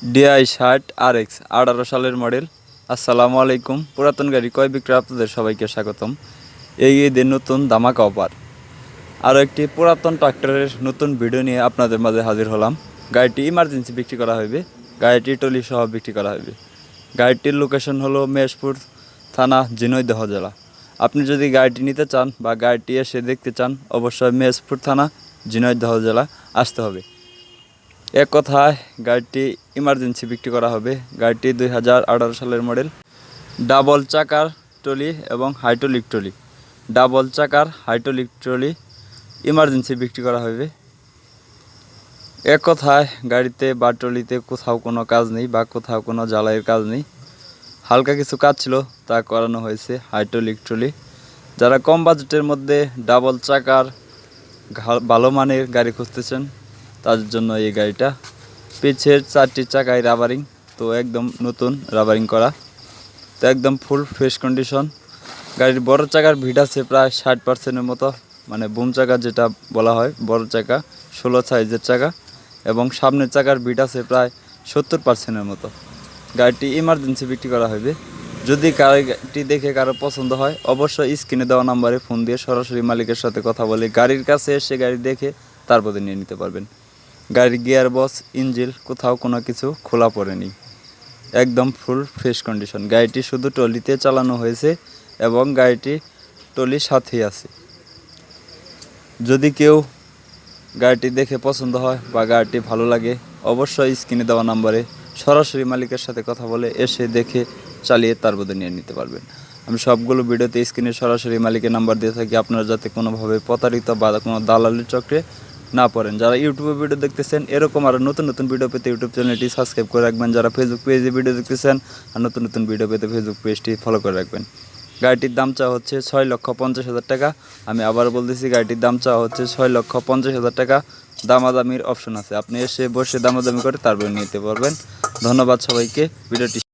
DI 60 RX 18 সালের model. আসসালামু আলাইকুম। পুরাতন গাড়ি ক্রয় বিক্রয় আপনাদের সবাইকে স্বাগতম। এই ঈদের নতুন ধামাকা অফার আরও একটি পুরাতন ট্রাক্টরের নতুন ভিডিও নিয়ে আপনাদের মাঝে হাজির হলাম। গাড়িটি ইমার্জেন্সি বিক্রি করা হবে, গাড়িটি টলি সহ বিক্রি করা হবে। গাড়িটির লোকেশন হলো মেহেশপুর থানা, ঝিনাইদহ জেলা। আপনি যদি গাড়িটি নিতে চান বা গাড়িটি এসে দেখতে চান, অবশ্যই মেহেশপুর থানা, ঝিনাইদহ জেলা আসতে হবে। এক কথায় গাড়িটি ইমার্জেন্সি বিক্রি করা হবে। গাড়িটি 2018 সালের মডেল, ডাবল চাকার ট্রলি এবং হাইড্রোলিক ট্রলি। ডাবল চাকার হাইড্রোলিক ট্রলি ইমার্জেন্সি বিক্রি করা হবে। এক কথায় গাড়িতে বা ট্রলিতে কোথাও কোনো কাজ নেই বা কোথাও কোনো জ্বালাইয়ের কাজ নেই। হালকা কিছু কাজ ছিল, তা করানো হয়েছে। হাইড্রোলিক ট্রলি যারা কম বাজেটের মধ্যে ডাবল চাকার ভালো মানের গাড়ি খুঁজতেছেন, তাদের জন্য এই গাড়িটা। পিছের 4টি চাকায় রাবারিং, তো একদম নতুন রাবারিং করা, তো একদম ফুল ফ্রেশ কন্ডিশন। গাড়ির বড় চাকার ভিড আছে প্রায় 60%-এর মতো, মানে বুম চাকা যেটা বলা হয়, বড় চাকা 16 সাইজের চাকা, এবং সামনের চাকার ভিড আছে প্রায় 70%-এর মতো। গাড়িটি ইমার্জেন্সি বিক্রি করা হবে। যদি গাড়িটি দেখে কারো পছন্দ হয়, অবশ্যই স্ক্রিনে দেওয়া নাম্বারে ফোন দিয়ে সরাসরি মালিকের সাথে কথা বলে গাড়ির কাছে এসে গাড়ি দেখে তারপরে নিয়ে নিতে পারবেন। গাড়ির গিয়ার বক্স, ইঞ্জিন কোথাও কোনো কিছু খোলা পড়েনি, একদম ফুল ফ্রেশ কন্ডিশন। গাড়িটি শুধু ট্রলিতে চালানো হয়েছে এবং গাড়িটি ট্রলির সাথেই আছে। যদি কেউ গাড়িটি দেখে পছন্দ হয় বা গাড়িটি ভালো লাগে, অবশ্যই স্ক্রিনে দেওয়া নাম্বারে সরাসরি মালিকের সাথে কথা বলে এসে দেখে চালিয়ে তারপরে নিয়ে নিতে পারবেন। আমি সবগুলো ভিডিওতে স্ক্রিনে সরাসরি মালিকের নাম্বার দিয়ে থাকি, আপনারা যাতে কোনোভাবে প্রতারিত বা কোনো দালালির চক্রে না পড়েন। যারা ইউটিউবে ভিডিও দেখতেছেন, এরকম আরও নতুন নতুন ভিডিও পেতে ইউটিউব চ্যানেলটি সাবস্ক্রাইব করে রাখবেন। যারা ফেসবুক পেজে ভিডিও দেখতেছেন আর নতুন নতুন ভিডিও পেতে ফেসবুক পেজটি ফলো করে রাখবেন। গাড়িটির দাম চাওয়া হচ্ছে 6,50,000 টাকা। আমি আবার বলতেছি, গাড়িটির দাম চাওয়া হচ্ছে 6,50,000 টাকা। দামাদামির অপশন আছে, আপনি এসে বসে দামাদামি করে তারপরে নিতে পারবেন। ধন্যবাদ সবাইকে। ভিডিওটি